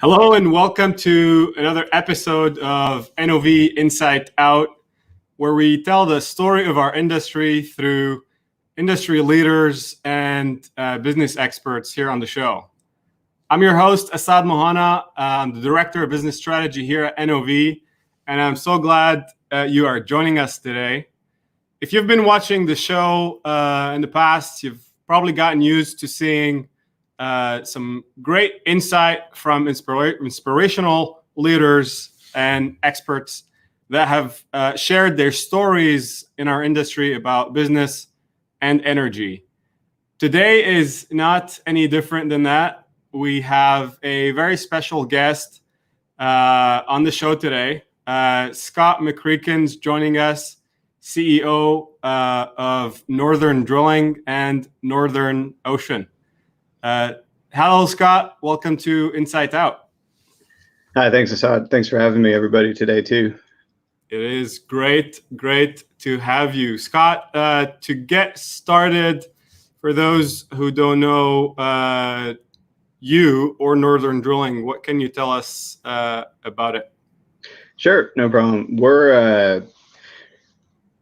Hello and welcome to another episode of NOV Insight Out, where we tell the story of our industry through industry leaders and business experts here on the show. I'm your host, Assaad Mohanna. I'm the Director of Business Strategy here at NOV, and I'm so glad you are joining us today. If you've been watching the show in the past, you've probably gotten used to seeing some great insight from inspirational leaders and experts that have shared their stories in our industry about business and energy. Today is not any different than that. We have a very special guest on the show today. Scott McReaken's joining us, CEO of Northern Drilling and Northern Ocean. Hello, Scott. Welcome to Insight Out. Hi, thanks, Assaad. Thanks for having me, everybody, today, too. It is great to have you. Scott, to get started, for those who don't know you or Northern Drilling, what can you tell us about it? Sure, no problem.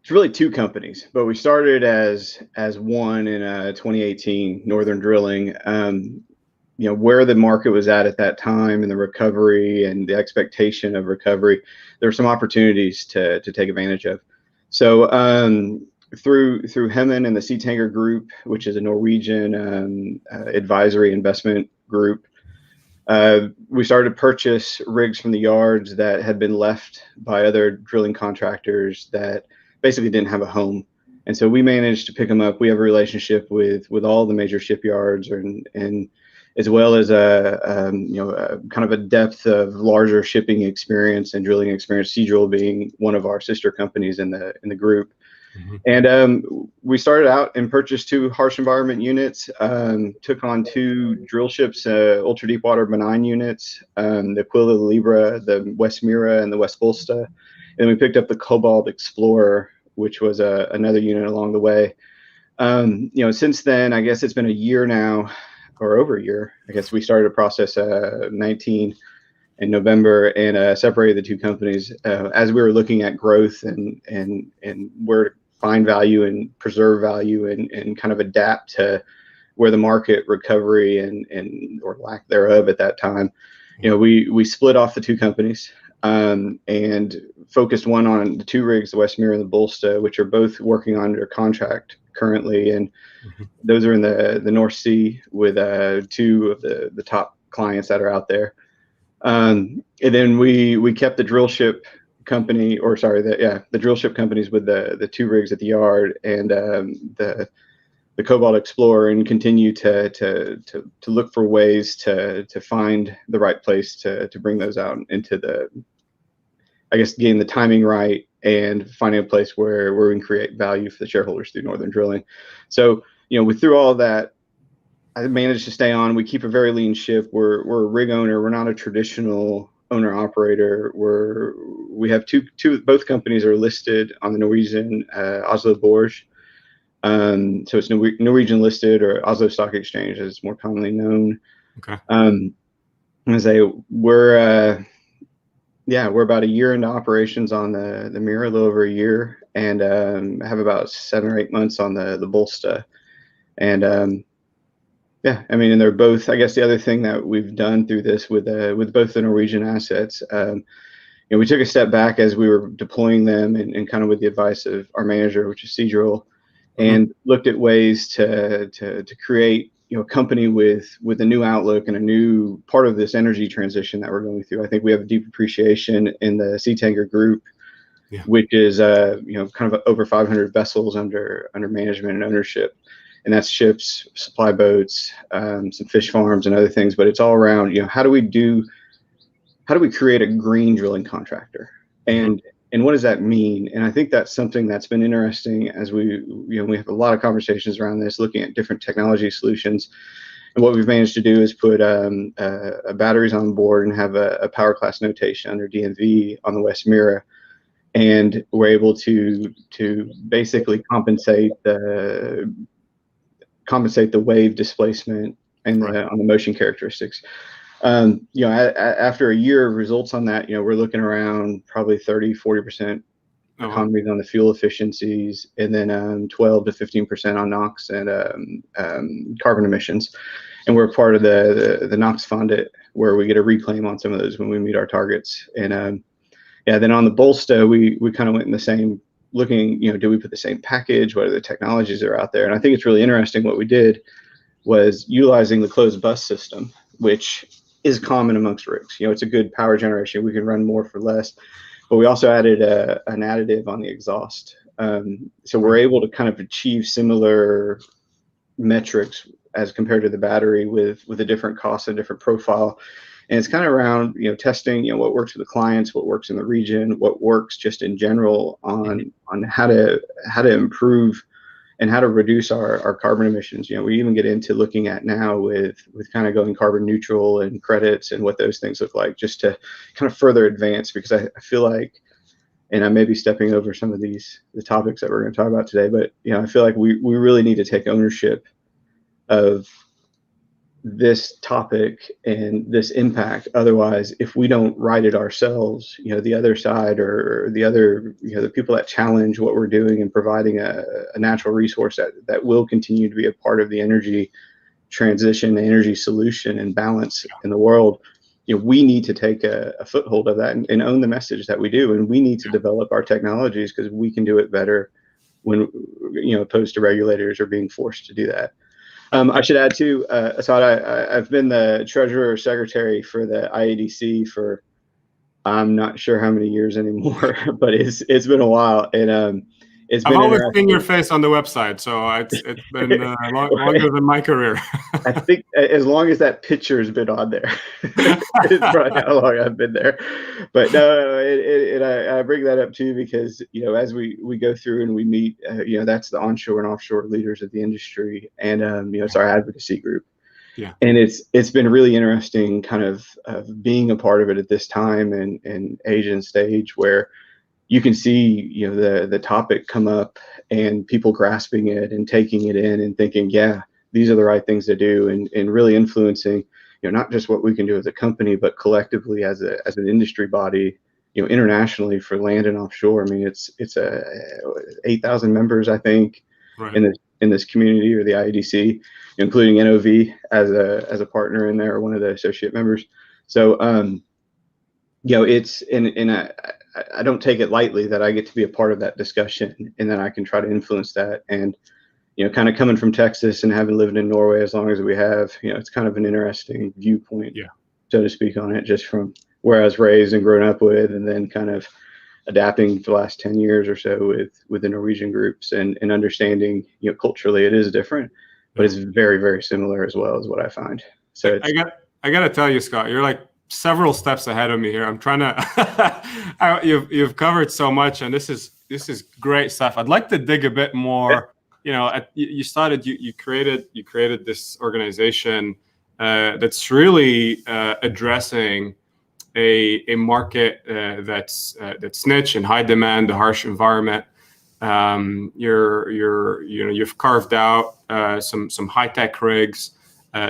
It's really two companies, but we started as one in 2018, Northern Drilling. Where the market was at that time and the recovery and the expectation of recovery, there were some opportunities to take advantage of. So through Hemmen and the Sea Tanker Group, which is a Norwegian advisory investment group, we started to purchase rigs from the yards that had been left by other drilling contractors that basically didn't have a home. And so we managed to pick them up. We have a relationship with all the major shipyards and as well as a kind of a depth of larger shipping experience and drilling experience, Seadrill being one of our sister companies in the group. Mm-hmm. And we started out and purchased two harsh environment units, took on two drill ships, ultra deep water benign units, the Aquila Libra, the West Mira, and the West Bolsta. And we picked up the Cobalt Explorer, which was another unit along the way. Since then, I guess it's been a year now, or over a year. I guess we started a process 19 in November and separated the two companies as we were looking at growth and where to find value and preserve value and kind of adapt to where the market recovery and or lack thereof at that time. We split off the two companies. And focused one on the two rigs, the West Mira and the Bolsta, which are both working under contract currently, and those are in the North Sea with two of the top clients that are out there. And then we kept the drill ship company, the drill ship companies with the two rigs at the yard and the Cobalt Explorer, and continue to look for ways to find the right place to bring those out into getting the timing right and finding a place where we can create value for the shareholders through Northern Drilling. So, through all of that, I managed to stay on. We keep a very lean ship. We're a rig owner. We're not a traditional owner operator. We have both companies are listed on the Norwegian Oslo Børs. So it's Norwegian listed, or Oslo Stock Exchange as it's more commonly known. Okay. We're about a year into operations on the Mira, a little over a year, and have about 7 or 8 months on the Bolsta. And and they're both, I guess the other thing that we've done through this with both the Norwegian assets, we took a step back as we were deploying them and kind of with the advice of our manager, which is Seadrill, and looked at ways to create a company with a new outlook and a new part of this energy transition that we're going through. I think we have a deep appreciation in the Sea Tanker Group, which is kind of over 500 vessels under management and ownership, and that's ships, supply boats, some fish farms and other things. But it's all around how do we create a green drilling contractor, and what does that mean? And I think that's something that's been interesting as we have a lot of conversations around this, looking at different technology solutions. And what we've managed to do is put batteries on board and have a power class notation under DNV on the West Mira. And we're able to basically compensate the wave displacement and on the motion characteristics. After a year of results on that, we're looking around probably 30-40% economies on the fuel efficiencies, and then 12 to 15% on NOx and carbon emissions. And we're part of the NOx fund where we get a reclaim on some of those when we meet our targets. And then on the Bolsta, we kind of went in the same, looking, do we put the same package? What are the technologies that are out there? And I think it's really interesting. What we did was utilizing the closed bus system, which is common amongst rigs. It's a good power generation. We can run more for less. But we also added an additive on the exhaust. So we're able to kind of achieve similar metrics as compared to the battery with a different cost and different profile. And it's kind of around, testing, what works for the clients, what works in the region, what works just in general on how to improve and how to reduce our carbon emissions. We even get into looking at now with kind of going carbon neutral and credits and what those things look like, just to kind of further advance, because I feel like, and I may be stepping over some of the topics that we're going to talk about today, but I feel like we really need to take ownership of this topic and this impact. Otherwise, if we don't write it ourselves, the other side or the other, the people that challenge what we're doing and providing a natural resource that will continue to be a part of the energy transition, the energy solution and balance in the world, we need to take a foothold of that and own the message that we do. And we need to develop our technologies because we can do it better when, opposed to regulators or being forced to do that. I should add too, Assaad, I've been the treasurer or secretary for the IADC for, I'm not sure how many years anymore, but it's been a while, and it's been. I've always seen your face on the website, so it's been longer than my career. I think as long as that picture has been on there, it's probably how long I've been there. But no, I bring that up too because as we go through and we meet, that's the onshore and offshore leaders of the industry, and it's our advocacy group. Yeah. And it's been really interesting, kind of being a part of it at this time and age and stage where you can see the topic come up and people grasping it and taking it in and thinking, yeah, these are the right things to do, and really influencing, not just what we can do as a company, but collectively as an industry body, internationally for land and offshore. I mean, it's 8,000 members, I think, right, in this community, or the IADC, including NOV as a partner in there, one of the associate members. So, it's I don't take it lightly that I get to be a part of that discussion, and that I can try to influence that. And kind of coming from Texas and having lived in Norway as long as we have, it's kind of an interesting viewpoint, so to speak, on it, just from where I was raised and grown up with, and then kind of adapting for the last 10 years or so with the Norwegian groups and understanding, culturally it is different, but it's very, very similar as well, as what I find. So I got to tell you, Scott, you're like several steps ahead of me here. I'm trying to, you've covered so much, and this is great stuff. I'd like to dig a bit more. You created this organization that's really addressing a market that's niche and high demand, the harsh environment. You've carved out some high tech rigs,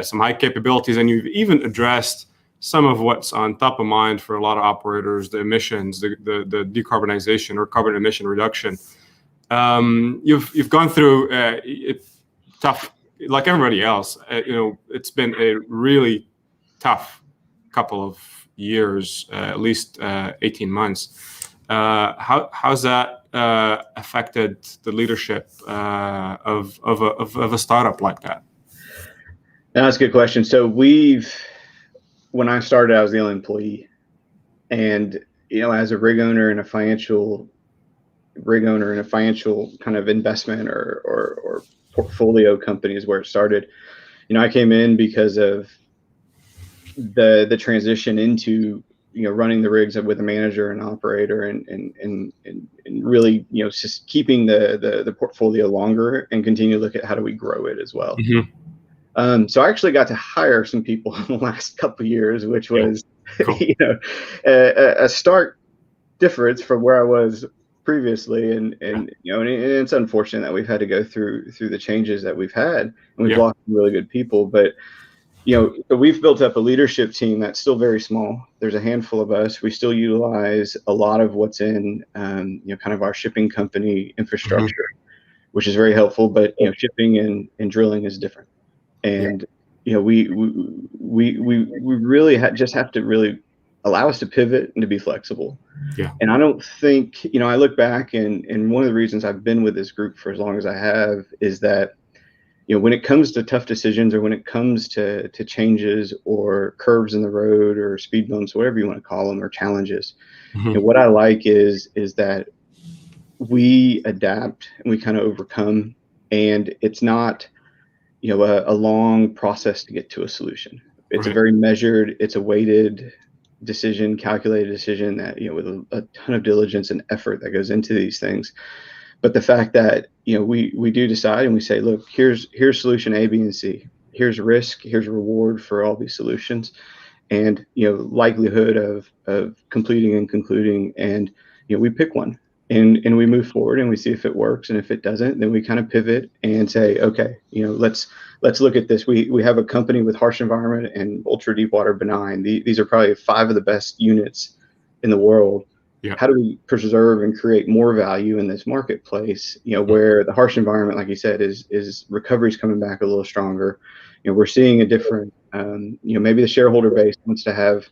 some high capabilities, and you've even addressed some of what's on top of mind for a lot of operators: the emissions, the decarbonization or carbon emission reduction. You've gone through tough, like everybody else. It's been a really tough couple of years, at least 18 months. How's that affected the leadership of a startup like that? That's a good question. So when I started, I was the only employee, and as a rig owner in a financial kind of investment or portfolio company is where it started. I came in because of the transition into running the rigs with a manager and operator, and really just keeping the portfolio longer and continue to look at how do we grow it as well. Mm-hmm. So I actually got to hire some people in the last couple of years, which was cool. a stark difference from where I was previously, and it's unfortunate that we've had to go through the changes that we've had, and we've lost some really good people. But So we've built up a leadership team that's still very small. There's a handful of us. We still utilize a lot of what's in, kind of our shipping company infrastructure, which is very helpful. But shipping and drilling is different, and we really just have to really allow us to pivot and to be flexible. Yeah. And I don't think, I look back and one of the reasons I've been with this group for as long as I have is that, when it comes to tough decisions, or when it comes to changes or curves in the road or speed bumps, whatever you want to call them, or challenges, what I like is that we adapt and we kind of overcome, and it's not, a long process to get to a solution. It's a very measured, it's a weighted decision, calculated decision that, with a ton of diligence and effort that goes into these things. But the fact that, we do decide and we say, look, here's solution A, B, and C. Here's risk, here's reward for all these solutions, and likelihood of completing and concluding, and we pick one, and we move forward and we see if it works, and if it doesn't, then we kind of pivot and say, okay, let's look at this. We have a company with harsh environment and ultra deep water benign. These are probably 5 of the best units in the world. Yeah. How do we preserve and create more value in this marketplace, where the harsh environment, like you said, is recovery's coming back a little stronger. We're seeing a different, maybe the shareholder base wants to have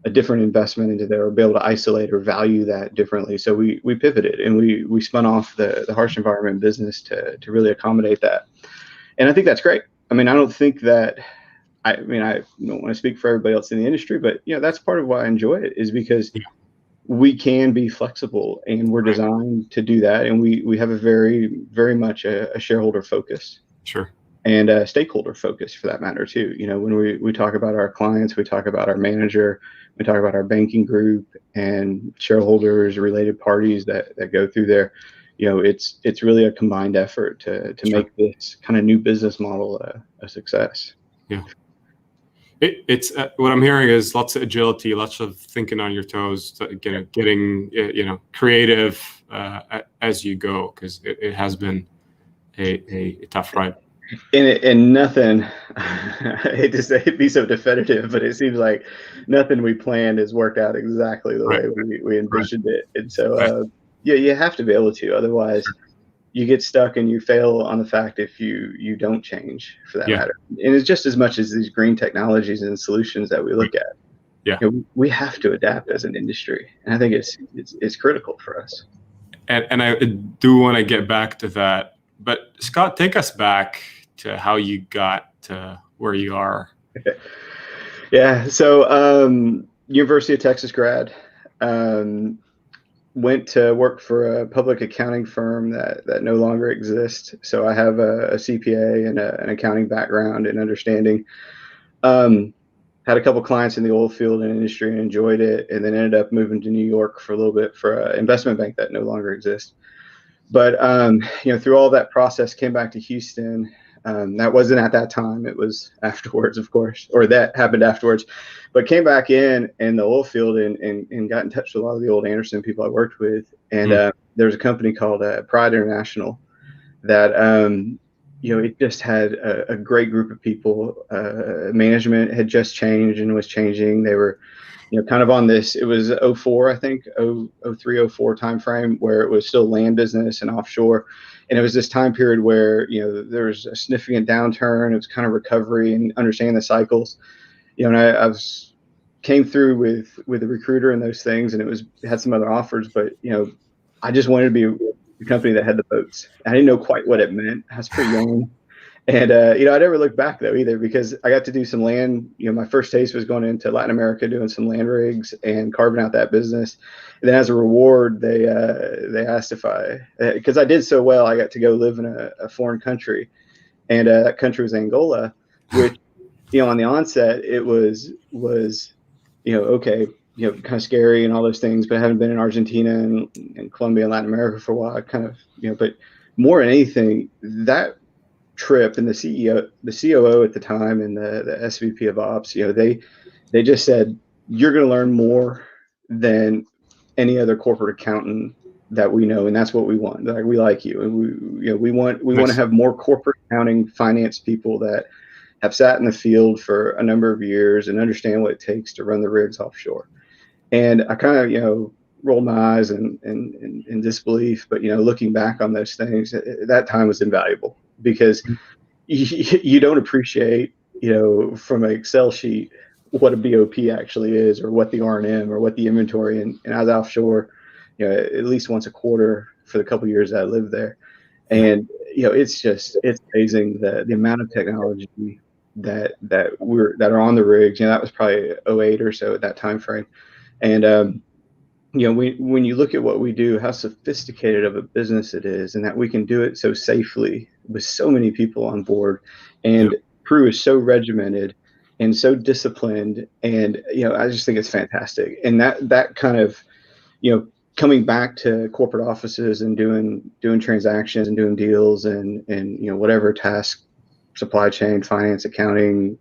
a different investment into there, or be able to isolate or value that differently. So we pivoted and we spun off the harsh environment business to really accommodate that. And I think that's great. I mean, I don't think that, I don't want to speak for everybody else in the industry, but that's part of why I enjoy it, is because we can be flexible, and we're designed to do that. And we have a very, very much a shareholder focus. Sure. And a stakeholder focus, for that matter, too. When we talk about our clients, we talk about our manager, we talk about our banking group and shareholders, related parties that go through there. It's really a combined effort to make this kind of new business model a success. Yeah. It's what I'm hearing is lots of agility, lots of thinking on your toes, getting creative as you go, because it has been a tough ride. And nothing, I hate to say it, be so definitive, but it seems like nothing we planned has worked out exactly the way we envisioned it. And so, you have to be able to, otherwise you get stuck and you fail on the fact if you don't change, for that matter. And it's just as much as these green technologies and solutions that we look at. Yeah. We have to adapt as an industry. And I think it's critical for us. And I do want to get back to that. But Scott, take us back to how you got to where you are. Yeah. So, University of Texas grad, went to work for a public accounting firm that no longer exists. So I have a CPA and an accounting background and understanding. Had a couple clients in the oil field and industry and enjoyed it, and then ended up moving to New York for a little bit for an investment bank that no longer exists. But through all that process, came back to Houston. That wasn't at that time. It was afterwards, of course, or that happened afterwards. But came back in the oil field and got in touch with a lot of the old Anderson people I worked with. And there's a company called Pride International that, it just had a great group of people. Management had just changed and was changing. They were, kind of on this, it was 04, I think, 03, 04 timeframe, where it was still land business and offshore. And it was this time period where, there was a significant downturn. It was kind of recovery and understanding the cycles. And I came through with a recruiter and those things, and it had some other offers, but, I just wanted to be a company that had the boats. I didn't know quite what it meant. I was pretty young. And, I never looked back, though, either, because I got to do some land. My first taste was going into Latin America, doing some land rigs and carving out that business. And then as a reward, they asked if because I did so well, I got to go live in a foreign country. And that country was Angola, which, on the onset, it was okay, kind of scary and all those things. But I haven't been in Argentina and Colombia and Latin America for a while. Kind of, but more than anything, that trip, and the COO at the time and the SVP of ops, they just said, you're going to learn more than any other corporate accountant that we know, and that's what we want. Like, we like you, and we want to have more corporate accounting finance people that have sat in the field for a number of years and understand what it takes to run the rigs offshore. And I kind of, rolled my eyes in disbelief, but, looking back on those things, that time was invaluable because you don't appreciate, from an Excel sheet, what a BOP actually is, or what the R&M, or what the inventory. And I was offshore, at least once a quarter for the couple of years that I lived there. And, it's amazing the amount of technology that are on the rigs. That was probably '08 or so at that time frame. And, when you look at what we do, how sophisticated of a business it is, and that we can do it so safely with so many people on board, and crew is so regimented and so disciplined, and I just think it's fantastic. And that kind of, coming back to corporate offices and doing transactions and doing deals and whatever task, supply chain, finance, accounting,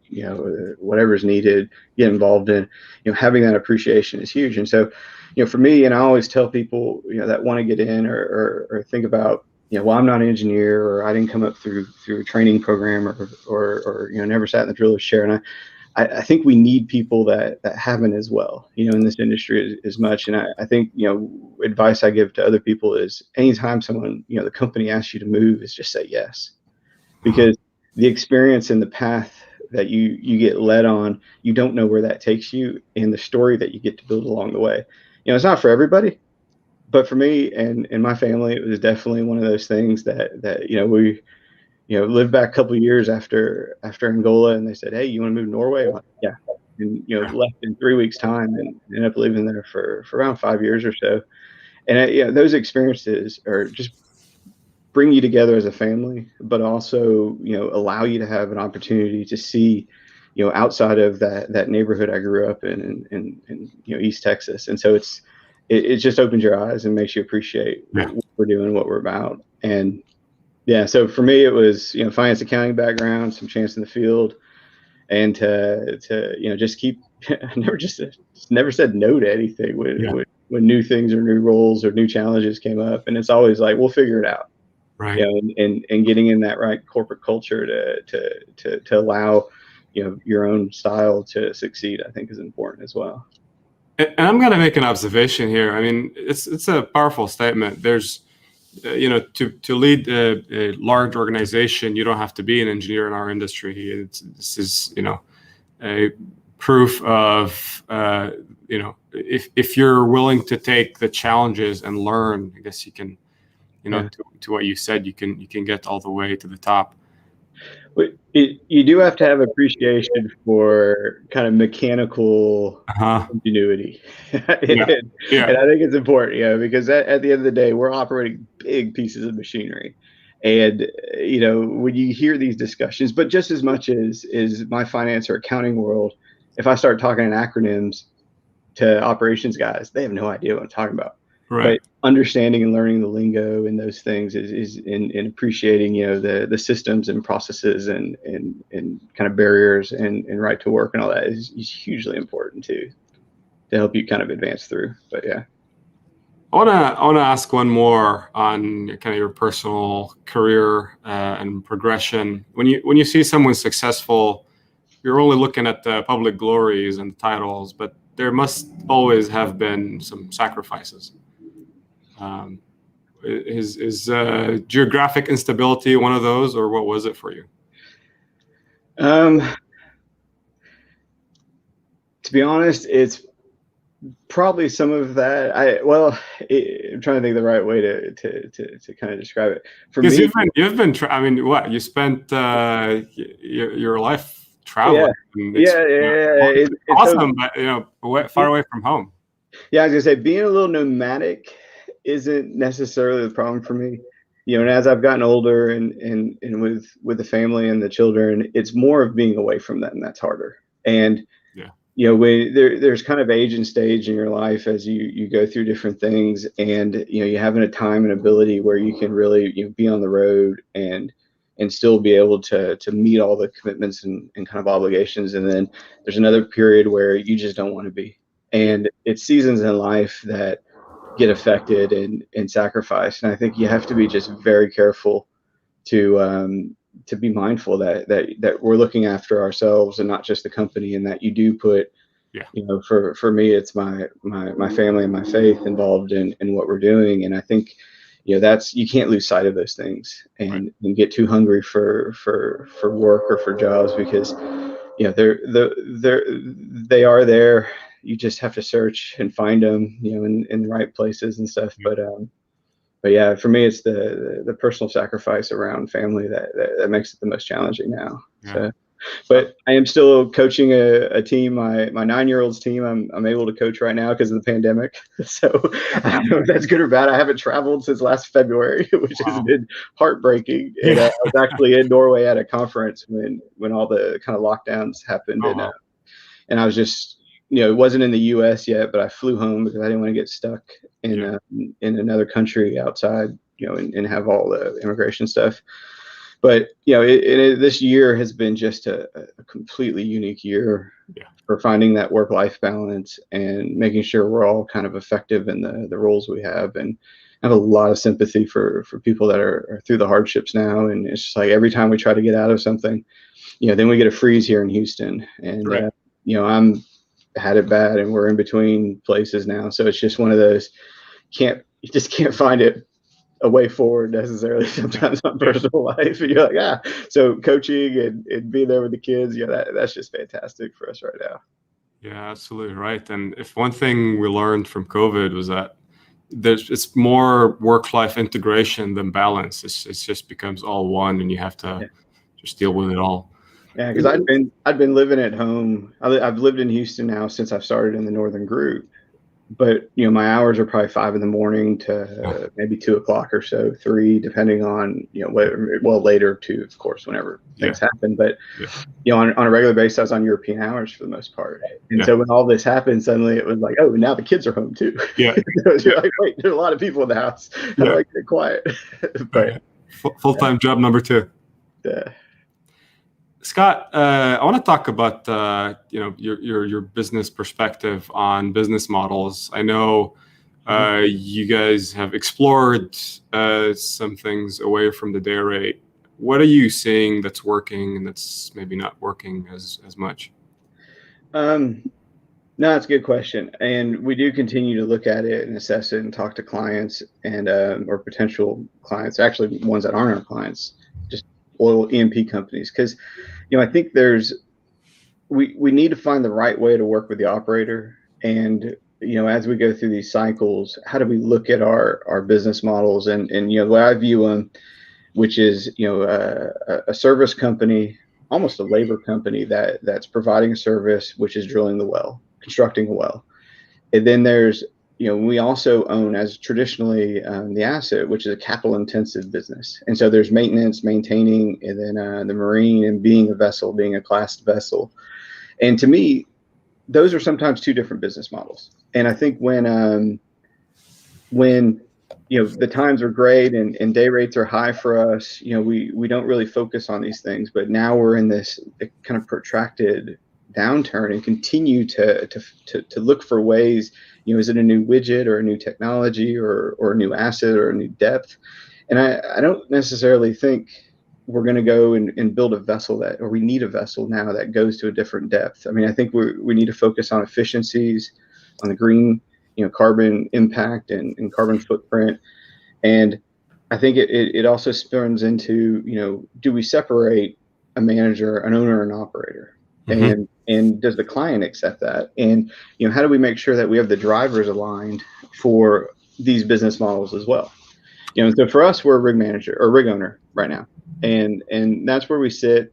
whatever is needed, get involved in, having that appreciation is huge. And so, for me, and I always tell people, that want to get in or think about, well, I'm not an engineer, or I didn't come up through a training program, or never sat in the driller's chair. And I think we need people that haven't as well, in this industry as much. And I think, advice I give to other people is anytime someone, the company asks you to move, is just say yes. Because the experience and the path that you get led on, you don't know where that takes you, and the story that you get to build along the way. It's not for everybody, but for me and my family, it was definitely one of those things that we lived back a couple of years after Angola, and they said, "Hey, you want to move to Norway?" I'm like, yeah, and left in 3 weeks' time, and ended up living there for around 5 years or so. And those experiences are just bring you together as a family, but also allow you to have an opportunity to see outside of that neighborhood I grew up in East Texas. And so it just opens your eyes and makes you appreciate what we're doing, what we're about. And yeah, so for me it was finance, accounting background, some chance in the field, and to just keep never said no to anything when new things or new roles or new challenges came up. And it's always like, we'll figure it out. Right. And getting in that right corporate culture to allow your own style to succeed, I think, is important as well. And I'm going to make an observation here. I mean, it's a powerful statement. There's to lead a large organization, you don't have to be an engineer in our industry. This is a proof of if you're willing to take the challenges and learn, I guess you can. To what you said, you can get all the way to the top. But you do have to have appreciation for kind of mechanical ingenuity. And I think it's important, because at the end of the day, we're operating big pieces of machinery. And when you hear these discussions, but just as much as my finance or accounting world, if I start talking in acronyms to operations guys, they have no idea what I'm talking about. Right. But understanding and learning the lingo and those things is in appreciating, the systems and processes and kind of barriers and right to work and all that is hugely important to help you kind of advance through. But yeah. I wanna ask one more on kind of your personal career and progression. When you see someone successful, you're only looking at the public glories and the titles, but there must always have been some sacrifices. Is geographic instability one of those, or what was it for you? To be honest, it's probably some of that. I'm trying to think of the right way to kind of describe it. For me, you've been. I mean, what you spent your life traveling. Yeah. It's awesome, but far away from home. Yeah, I was gonna say, being a little nomadic isn't necessarily the problem for me. And as I've gotten older and with the family and the children, it's more of being away from them that's harder. And when there's kind of age and stage in your life as you go through different things, and you having a time and ability where you can really be on the road and still be able to meet all the commitments and kind of obligations. And then there's another period where you just don't want to be. And it's seasons in life that get affected and sacrificed. And I think you have to be just very careful to to be mindful that we're looking after ourselves and not just the company, and that you do put, Yeah. For me, it's my family and my faith involved in what we're doing. And I think, that's, you can't lose sight of those things and get too hungry for work or for jobs, because, they are there. You just have to search and find them, in the right places and stuff. But yeah, for me, it's the personal sacrifice around family that makes it the most challenging now. Yeah. So, but I am still coaching a team. My 9-year-old's team, I'm able to coach right now because of the pandemic. So I don't know if that's good or bad. I haven't traveled since last February, which has been heartbreaking. And I was actually in Norway at a conference when all the kind of lockdowns happened, and I was just, it wasn't in the U.S. yet, but I flew home because I didn't want to get stuck in another country outside, and have all the immigration stuff. But this year has been just a completely unique year for finding that work-life balance and making sure we're all kind of effective in the roles we have. And I have a lot of sympathy for people that are through the hardships now. And it's just like every time we try to get out of something, then we get a freeze here in Houston, and I'm had it bad, and we're in between places now. So it's just one of those, you just can't find it a way forward necessarily sometimes on personal life. And you're like, so coaching and being there with the kids, that's just fantastic for us right now. Yeah, absolutely right. And if one thing we learned from COVID was that it's more work-life integration than balance. It just becomes all one, and you have to just deal with it all. Yeah, because I've been living at home. I've lived in Houston now since I've started in the Northern Group. But my hours are probably 5 a.m. to maybe 2 o'clock or so, 3, depending on later 2, of course, whenever things happen. But on a regular basis, I was on European hours for the most part. And so when all this happened, suddenly it was like, oh, now the kids are home too. Yeah. So you're like, wait, there's a lot of people in the house. How do I get quiet? But full-time job number 2. Yeah. Scott, I want to talk about your business perspective on business models. I know you guys have explored some things away from the day rate. What are you seeing that's working and that's maybe not working as much? No, it's a good question, and we do continue to look at it and assess it and talk to clients and or potential clients, actually ones that aren't our clients, just oil E&P companies, because I think we need to find the right way to work with the operator. And as we go through these cycles, how do we look at our business models and the way I view them, which is a service company, almost a labor company that's providing a service, which is drilling the well, constructing a well. And then there's we also own, as traditionally, the asset, which is a capital intensive business. And so there's maintenance, maintaining, and then the marine, and being a vessel, being a classed vessel. And to me, those are sometimes 2 different business models. And I think when the times are great and day rates are high for us, we don't really focus on these things. But now we're in this kind of protracted downturn and continue to look for ways. Is it a new widget or a new technology or a new asset or a new depth? And I don't necessarily think we're going to go and build a vessel or we need a vessel now that goes to a different depth. I mean, I think we need to focus on efficiencies, on the green, carbon impact and carbon footprint. And I think it also spins into, do we separate a manager, an owner, and an operator? Mm-hmm. And does the client accept that? And how do we make sure that we have the drivers aligned for these business models as well? So for us, we're a rig manager or rig owner right now, and that's where we sit.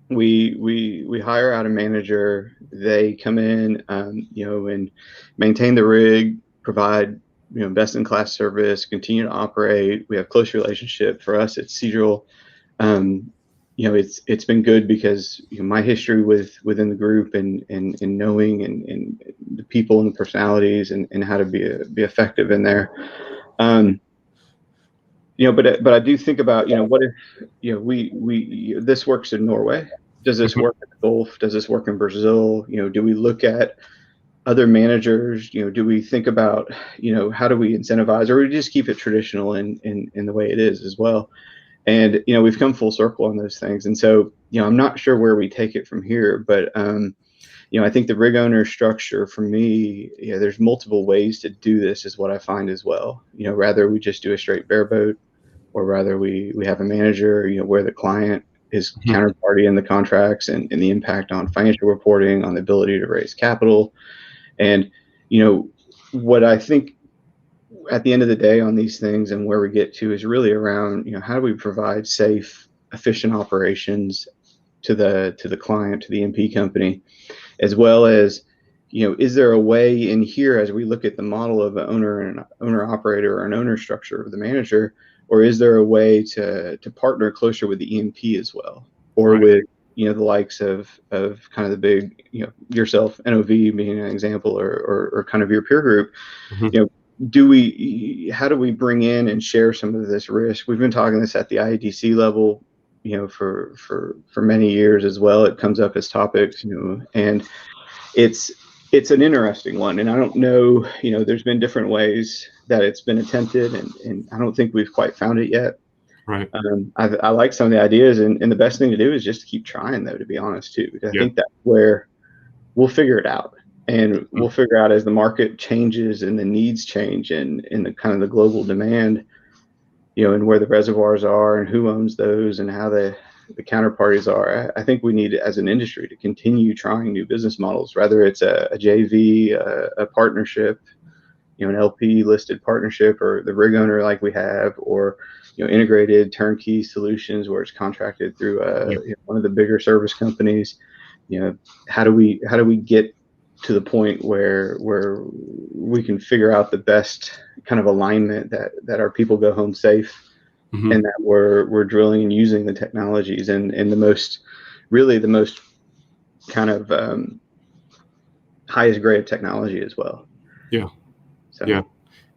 We hire out a manager. They come in, and maintain the rig, provide best in class service, continue to operate. We have close relationship. For us, it's Seadrill. It's been good because my history within the group and knowing and the people and the personalities and how to be effective in there. But I do think about what if we this works in Norway? Does this work in the Gulf? Does this work in Brazil? Do we look at other managers? Do we think about how do we incentivize, or we just keep it traditional in the way it is as well? And, we've come full circle on those things. And so, I'm not sure where we take it from here, but, I think the rig owner structure for me, there's multiple ways to do this is what I find as well. Rather we just do a straight bareboat, or rather we have a manager, where the client is Mhm. counterparty in the contracts and the impact on financial reporting, on the ability to raise capital. And, what I think at the end of the day on these things and where we get to is really around, how do we provide safe, efficient operations to the client, to the MP company, as well as, is there a way in here as we look at the model of an owner and an owner operator or an owner structure of the manager, or is there a way to partner closer with the EMP as well, or Right. with, the likes of kind of the big, yourself, NOV being an example, or kind of your peer group, Mhm. how do we bring in and share some of this risk? We've been talking this at the IEDC level, for many years as well. It comes up as topics, and it's an interesting one. And I don't know, there's been different ways that it's been attempted, and I don't think we've quite found it yet. Right. I like some of the ideas, and the best thing to do is just keep trying, though, to be honest, too, because I Yeah. think that's where we'll figure it out. And Mhm. we'll figure out as the market changes and the needs change and the kind of the global demand, and where the reservoirs are and who owns those and how the counterparties are. I think we need, as an industry, to continue trying new business models, whether it's a JV, a partnership, an LP listed partnership, or the rig owner like we have, or integrated turnkey solutions where it's contracted through Yeah. one of the bigger service companies. How do we get to the point where we can figure out the best kind of alignment that our people go home safe, Mhm. and that we're drilling and using the technologies and the most kind of highest grade of technology as well. Yeah. So Yeah.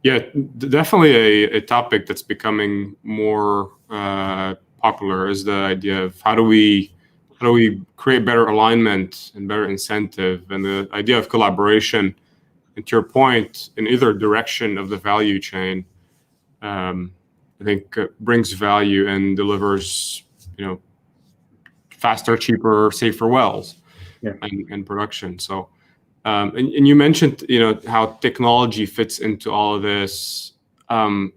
Yeah. Definitely a topic that's becoming more popular is the idea of how do we create better alignment and better incentive, and the idea of collaboration. And to your point, in either direction of the value chain, I think brings value and delivers, faster, cheaper, safer wells yeah. and production. So, and you mentioned, how technology fits into all of this. And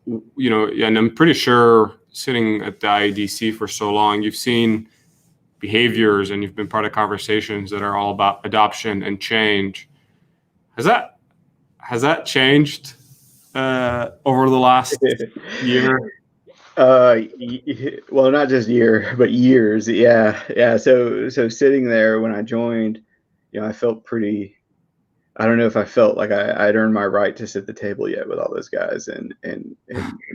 I'm pretty sure sitting at the IEDC for so long, you've seen behaviors and you've been part of conversations that are all about adoption and change. Has that changed over the last year? Well, not just year, but years. Yeah. So sitting there when I joined, I felt pretty. I don't know if I felt like I'd earned my right to sit at the table yet with all those guys and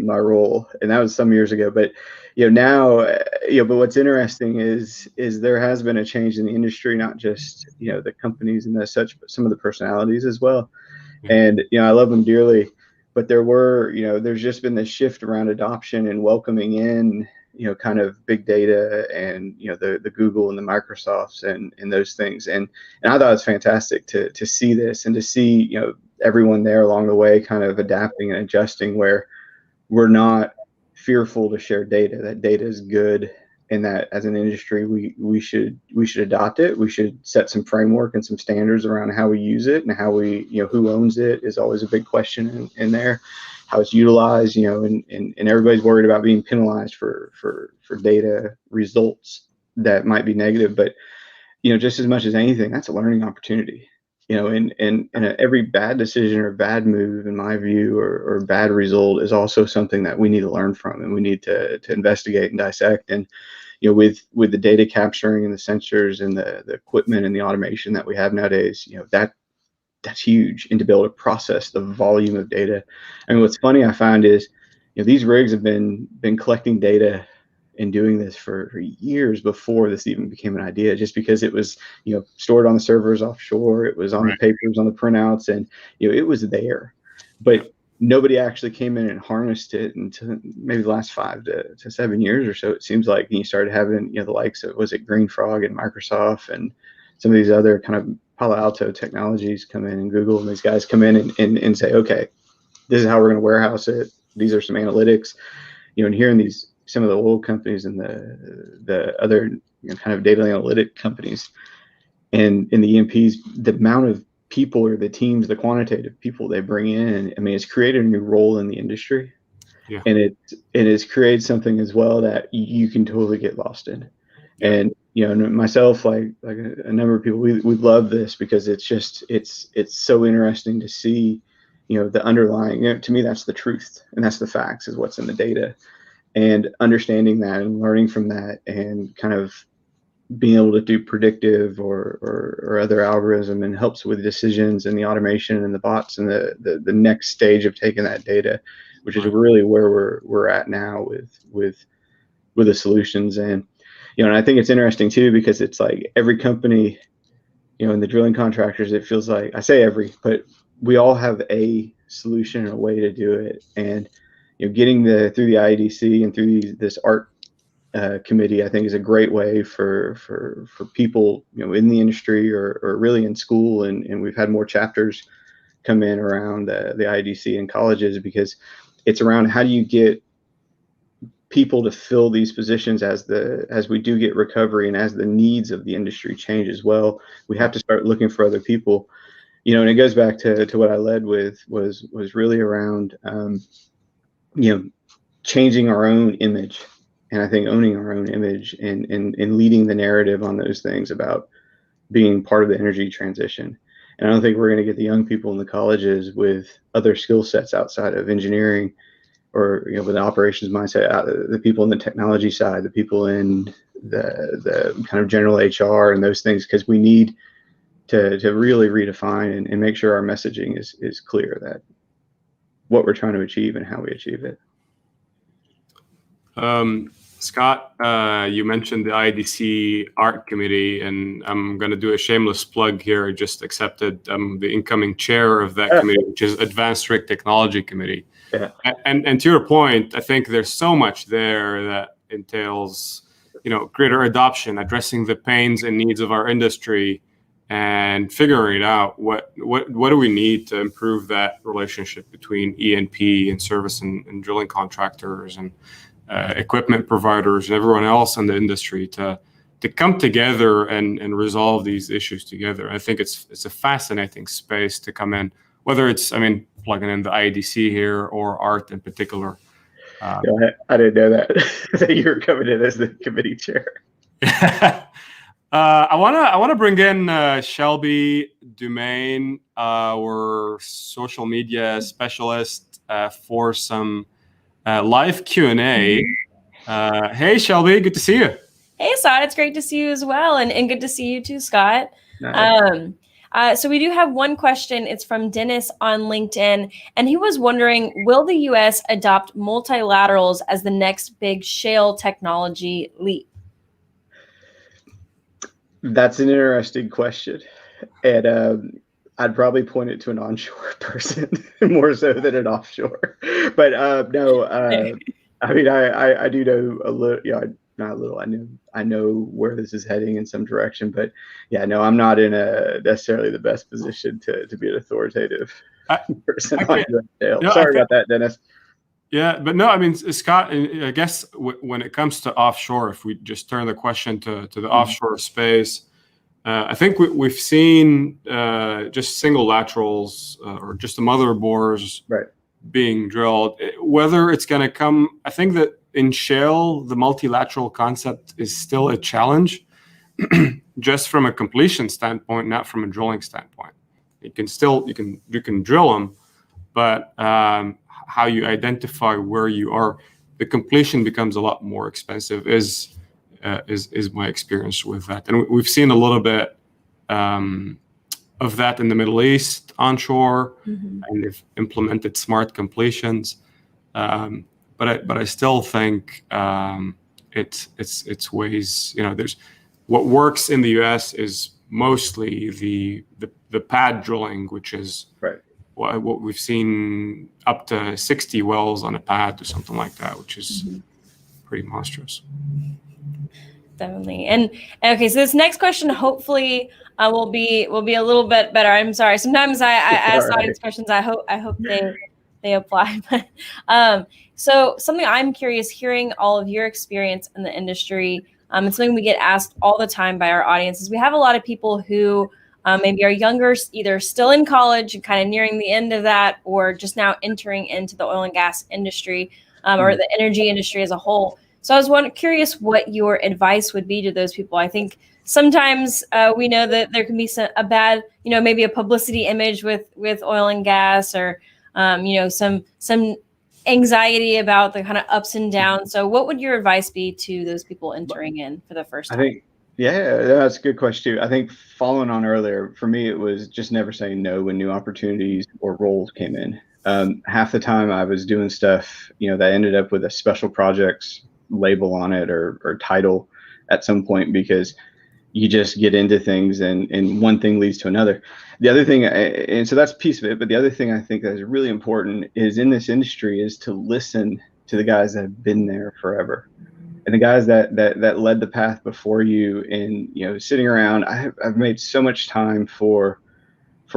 my role, and that was some years ago. But now, but what's interesting is there has been a change in the industry, not just the companies and such, but some of the personalities as well. Yeah. And I love them dearly, but there's just been this shift around adoption and welcoming in kind of big data and the Google and the Microsofts and those things. And I thought it's fantastic to see this and to see everyone there along the way kind of adapting and adjusting, where we're not fearful to share data. That data is good, and that as an industry we should adopt it. We should set some framework and some standards around how we use it, and how we who owns it is always a big question in there. How it's utilized, and everybody's worried about being penalized for data results that might be negative. But just as much as anything, that's a learning opportunity. And every bad decision or bad move, in my view, or bad result is also something that we need to learn from, and we need to investigate and dissect. And with the data capturing and the sensors and the equipment and the automation that we have nowadays, that's huge. And to be able to process the volume of data. I mean, what's funny I find is, these rigs have been collecting data and doing this for years before this even became an idea, just because it was, stored on the servers offshore. It was on the Right. papers, on the printouts, and, it was there. Yeah. But nobody actually came in and harnessed it until maybe the last 5 to 7 years or so. It seems like you started having, the likes of, was it Green Frog and Microsoft and some of these other kind of Palo Alto technologies come in, and Google, and these guys come in and say, okay, this is how we're going to warehouse it. These are some analytics, and hearing these some of the oil companies and the other kind of data analytic companies, and in the E&Ps, the amount of people or the teams, the quantitative people they bring in, I mean, it's created a new role in the industry. Yeah. And it has created something as well that you can totally get lost in. Yeah. And myself, like a number of people, we love this because it's just it's so interesting to see, the underlying. To me, that's the truth and that's the facts, is what's in the data, and understanding that and learning from that, and kind of being able to do predictive or other algorithm, and helps with decisions and the automation and the bots and the next stage of taking that data, which is really where we're at now with the solutions. And and I think it's interesting too, because it's like every company, in the drilling contractors, it feels like, I say every, but we all have a solution and a way to do it. And getting through the IEDC and through this art committee, I think, is a great way for people in the industry or really in school, and we've had more chapters come in around the IEDC in colleges, because it's around how do you get people to fill these positions as we do get recovery, and as the needs of the industry change as well. We have to start looking for other people, and it goes back to what I led with was really around changing our own image. And I think owning our own image and leading the narrative on those things about being part of the energy transition. And I don't think we're going to get the young people in the colleges with other skill sets outside of engineering, or with an operations mindset, the people in the technology side, the people in the kind of general HR and those things, because we need to really redefine and make sure our messaging is clear, that what we're trying to achieve and how we achieve it. Scott, you mentioned the IDC Art Committee, and I'm going to do a shameless plug here. I just accepted the incoming chair of that committee, which is Advanced Rig Technology Committee. Yeah. And to your point, I think there's so much there that entails, greater adoption, addressing the pains and needs of our industry, and figuring out what do we need to improve that relationship between E&P and service and drilling contractors and equipment providers and everyone else in the industry to come together and resolve these issues together. I think it's a fascinating space to come in, whether it's, plugging in the IEDC here or art in particular. I didn't know that you were coming in as the committee chair. I wanna bring in Shelby Dumaine, our social media specialist, for some live Q&A. Hey, Shelby, good to see you. Hey, Assaad, it's great to see you as well, and good to see you too, Scott. Nice. So we do have one question. It's from Dennis on LinkedIn, and he was wondering, will the U.S. adopt multilaterals as the next big shale technology leap? That's an interesting question, and I'd probably point it to an onshore person more so than an offshore. But no, I do know a little. Not a little. I know where this is heading in some direction. But yeah, no, I'm not in necessarily the best position to be an authoritative person on shale. Sorry about that, Dennis. Yeah, but no, Scott, I guess when it comes to offshore, if we just turn the question to the offshore space, I think we've seen just single laterals or just the mother bores being drilled. Whether it's going to come, I think that in shale, the multilateral concept is still a challenge, just from a completion standpoint, not from a drilling standpoint. You can drill them, but how you identify where you are, the completion becomes a lot more expensive. Is my experience with that, and we've seen a little bit of that in the Middle East onshore, and they've implemented smart completions. But I still think it's ways. There's what works in the U.S. is mostly the pad drilling, which is what we've seen, up to 60 wells on a pad or something like that, which is pretty monstrous. Definitely. And okay, so this next question hopefully will be a little bit better. I'm sorry. Sometimes I ask audience questions. I hope they they apply. But so something I'm curious, hearing all of your experience in the industry, and something we get asked all the time by our audience is we have a lot of people who maybe are younger, either still in college and kind of nearing the end of that, or just now entering into the oil and gas industry or the energy industry as a whole. So I was curious what your advice would be to those people. I think sometimes we know that there can be a bad, maybe a publicity image with oil and gas, or some anxiety about the kind of ups and downs. So what would your advice be to those people entering in for the first time? I think, yeah, that's a good question too. I think following on earlier, for me, it was just never saying no when new opportunities or roles came in. Half the time I was doing stuff, that ended up with a special projects label on it or title at some point, because you just get into things and one thing leads to another. The other thing, and so that's a piece of it, but the other thing I think that is really important is in this industry is to listen to the guys that have been there forever. And the guys that led the path before you, and sitting around, I've made so much time for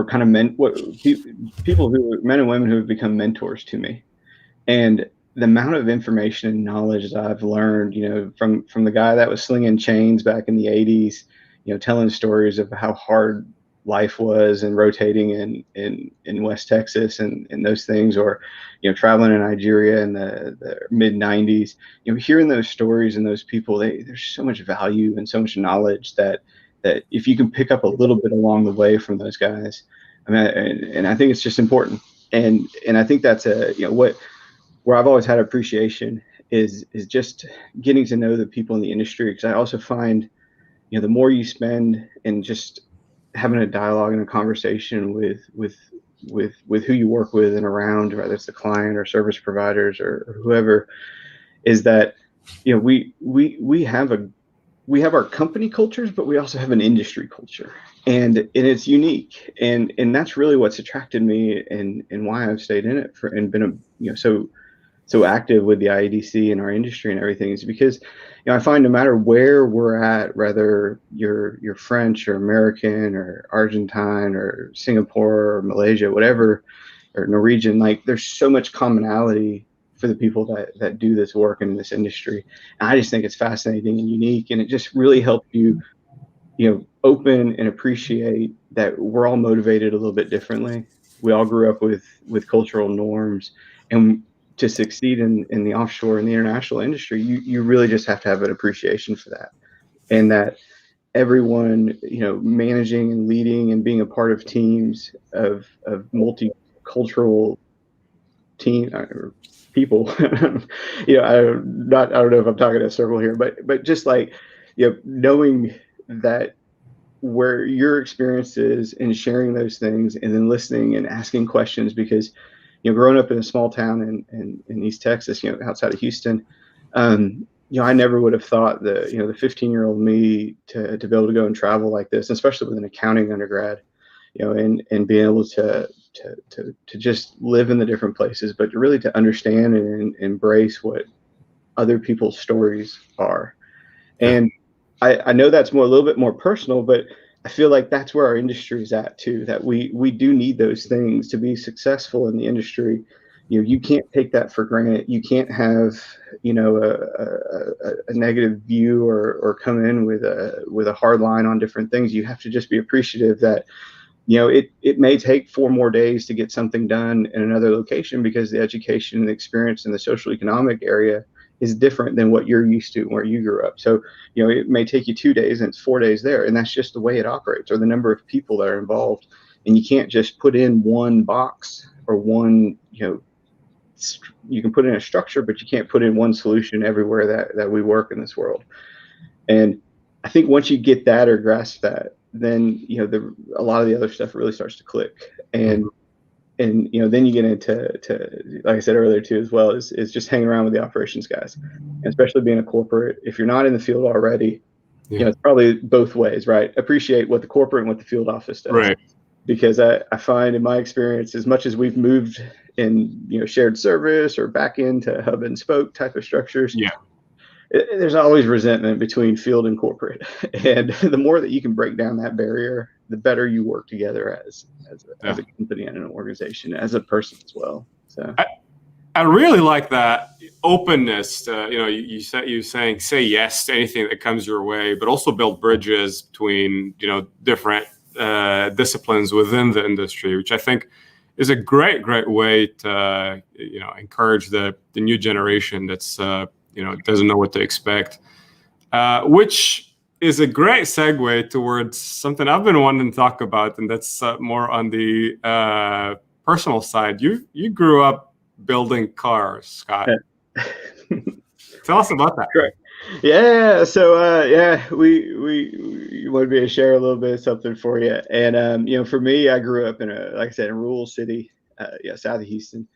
kind of people men and women who have become mentors to me, and the amount of information and knowledge that I've learned, from the guy that was slinging chains back in the 80s, telling stories of how hard life was and rotating in West Texas and those things, or traveling in Nigeria in the mid 90s, hearing those stories and those people, there's so much value and so much knowledge that if you can pick up a little bit along the way from those guys, I mean, and I think it's just important, and I think that's where I've always had appreciation is just getting to know the people in the industry, because I also find the more you spend in just having a dialogue and a conversation with who you work with and around, whether it's the client or service providers or whoever, is that we have our company cultures, but we also have an industry culture, and it's unique, and that's really what's attracted me and why I've stayed in it and been so active with the IEDC and our industry and everything, is because I find no matter where we're at, whether you're French or American or Argentine or Singapore or Malaysia, whatever, or Norwegian, like there's so much commonality for the people that do this work in this industry. And I just think it's fascinating and unique, and it just really helps you open and appreciate that we're all motivated a little bit differently. We all grew up with cultural norms, and to succeed in the offshore and the international industry, you really just have to have an appreciation for that, and that everyone, managing and leading and being a part of teams of multicultural team or people. I don't know if I'm talking in a circle here, but just like, knowing that where your experience is and sharing those things, and then listening and asking questions, because growing up in a small town in East Texas, outside of Houston, I never would have thought the 15-year-old me to be able to go and travel like this, especially with an accounting undergrad, and being able to just live in the different places, but really to understand and embrace what other people's stories are. And I know that's a little bit more personal, but I feel like that's where our industry is at too, that we do need those things to be successful in the industry. You can't take that for granted. You can't have, a negative view or come in with a hard line on different things. You have to just be appreciative that, it may take 4 more days to get something done in another location, because the education and the experience in the social economic area is different than what you're used to where you grew up. So, it may take you 2 days and it's 4 days there, and that's just the way it operates, or the number of people that are involved. And you can't just put in one box or one, you can put in a structure, but you can't put in one solution everywhere that we work in this world. And I think once you get that or grasp that, then, a lot of the other stuff really starts to click. And then you get into, like I said earlier too, as well, is just hanging around with the operations guys, and especially being a corporate. If you're not in the field already, it's probably both ways, right? Appreciate what the corporate and what the field office does, right? Because I find in my experience, as much as we've moved in, shared service or back into hub and spoke type of structures, there's always resentment between field and corporate. And the more that you can break down that barrier, the better you work together as a company and an organization, as a person as well. So I really like that openness to, you saying say yes to anything that comes your way, but also build bridges between, different disciplines within the industry, which I think is a great way to, encourage the new generation that's, doesn't know what to expect, which is a great segue towards something I've been wanting to talk about, and that's more on the personal side. You grew up building cars, Scott. Tell us about that. Correct. Yeah. So we wanted me to share a little bit of something for you. And for me, I grew up in like I said, a rural city, south of Houston.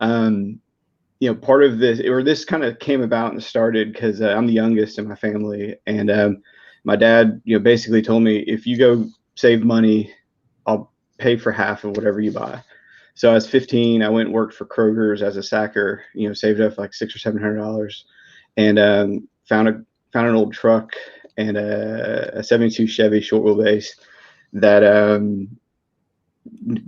Part of this kind of came about and started because I'm the youngest in my family, and my dad, basically told me, if you go save money, I'll pay for half of whatever you buy. So I was 15. I went and worked for Kroger's as a sacker. Saved up like $600 or $700, and found an old truck and a '72 Chevy short wheelbase that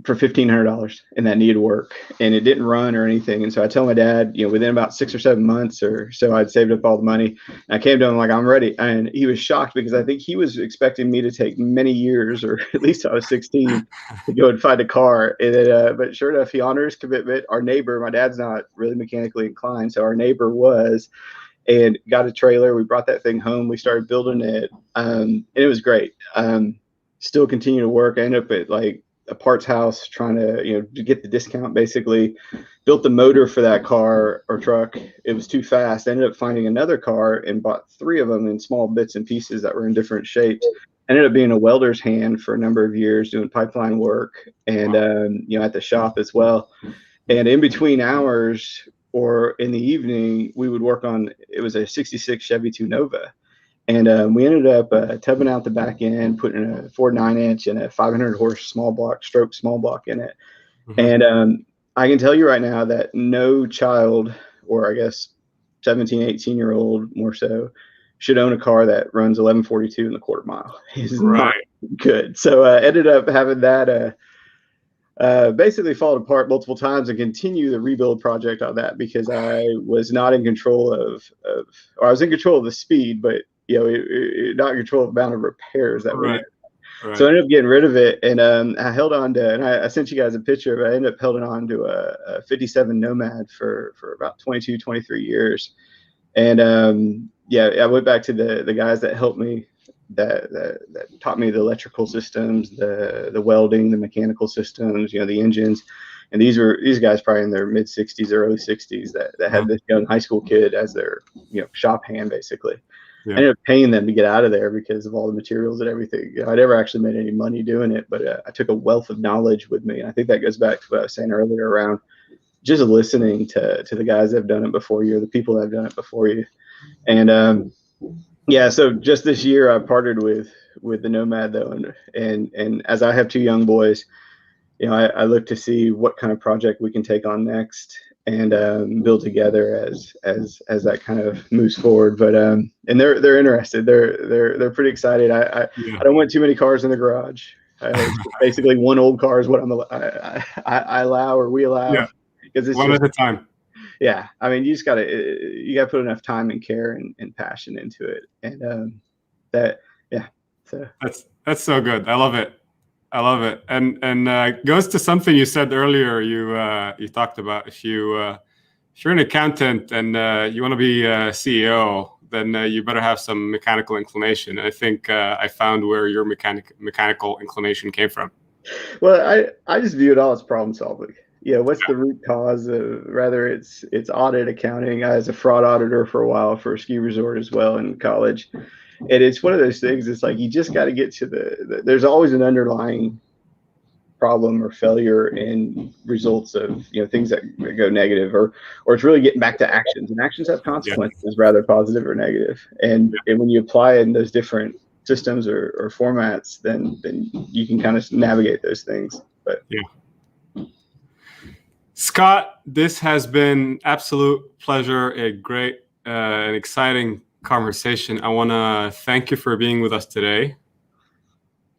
for $1,500, and that needed work, and it didn't run or anything. And so I tell my dad, within about 6 or 7 months or so, I'd saved up all the money. And I came to him like, I'm ready. And he was shocked because I think he was expecting me to take many years, or at least I was 16, to go and find a car. And then, but sure enough, he honored his commitment. Our neighbor, my dad's not really mechanically inclined, so our neighbor was, and got a trailer. We brought that thing home. We started building it, and it was great. Still continue to work. I ended up at like a parts house trying to get the discount. Basically built the motor for that car or truck. It was too fast. I ended up finding another car and bought 3 of them in small bits and pieces that were in different shapes. Ended up being a welder's hand for a number of years, doing pipeline work, and at the shop as well. And in between hours or in the evening, we would work on, it was a '66 Chevy 2 Nova. And we ended up tubbing out the back end, putting a Ford 9-inch and a 500 horse small block in it. Mm-hmm. And I can tell you right now that no child, or I guess 17, 18-year-old more so, should own a car that runs 1142 in the quarter mile. It's not good. So ended up having that basically fall apart multiple times and continue the rebuild project on that, because I was not in control or I was in control of the speed, but not in control of the amount of repairs that we had. Right. So I ended up getting rid of it, and I held on to, and I sent you guys a picture, but I ended up holding on to a 57 Nomad for about 22, 23 years. And I went back to the guys that helped me, that taught me the electrical systems, the welding, the mechanical systems, the engines. And these guys probably in their mid 60s, early 60s, that had this young high school kid as their shop hand, basically. Yeah. I ended up paying them to get out of there because of all the materials and everything. I never actually made any money doing it, but I took a wealth of knowledge with me. And I think that goes back to what I was saying earlier around just listening to the guys that have done it before you, or the people that have done it before you. And so just this year I partnered with the Nomad though, and as I have 2 young boys, I look to see what kind of project we can take on next and build together as that kind of moves forward. But and they're interested. They're pretty excited. I don't want too many cars in the garage. Basically, one old car is what I allow, or we allow, because it's one at a time. Yeah, I mean, you gotta put enough time and care and passion into it, and So that's so good. I love it. And goes to something you said earlier. You talked about if you're an accountant and you want to be a CEO, then you better have some mechanical inclination. I think I found where your mechanical inclination came from. Well, I just view it all as problem solving. What's the root cause of, rather it's audit, accounting. I was a fraud auditor for a while for a ski resort as well in college. And it's one of those things, it's like you just got to get to there's always an underlying problem or failure in results of, things that go negative, or it's really getting back to actions, and actions have consequences, rather positive or negative. And when you apply it in those different systems or formats, then you can kind of navigate those things. But Scott, this has been absolute pleasure, a great and exciting conversation. I want to thank you for being with us today.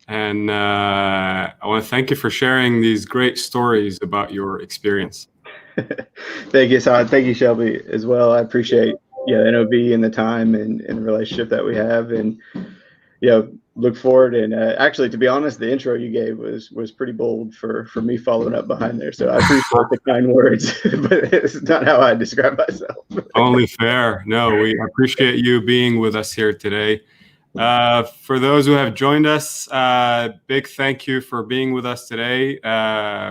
And I want to thank you for sharing these great stories about your experience. Thank you, Assaad. Thank you, Shelby, as well. I appreciate NOV and the time and the relationship that we have, and look forward. And actually, to be honest, the intro you gave was pretty bold for me following up behind there. So I appreciate the kind words, but it's not how I describe myself. Only fair. No, we appreciate you being with us here today. For those who have joined us, big thank you for being with us today.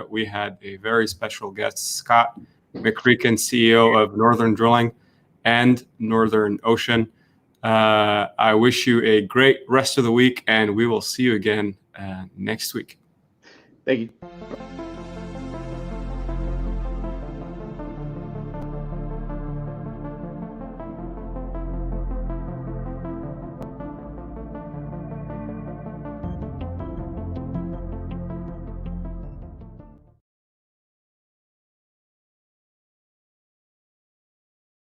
We had a very special guest, Scott McReaken, CEO of Northern Drilling and Northern Ocean. I wish you a great rest of the week, and we will see you again next week. Thank you.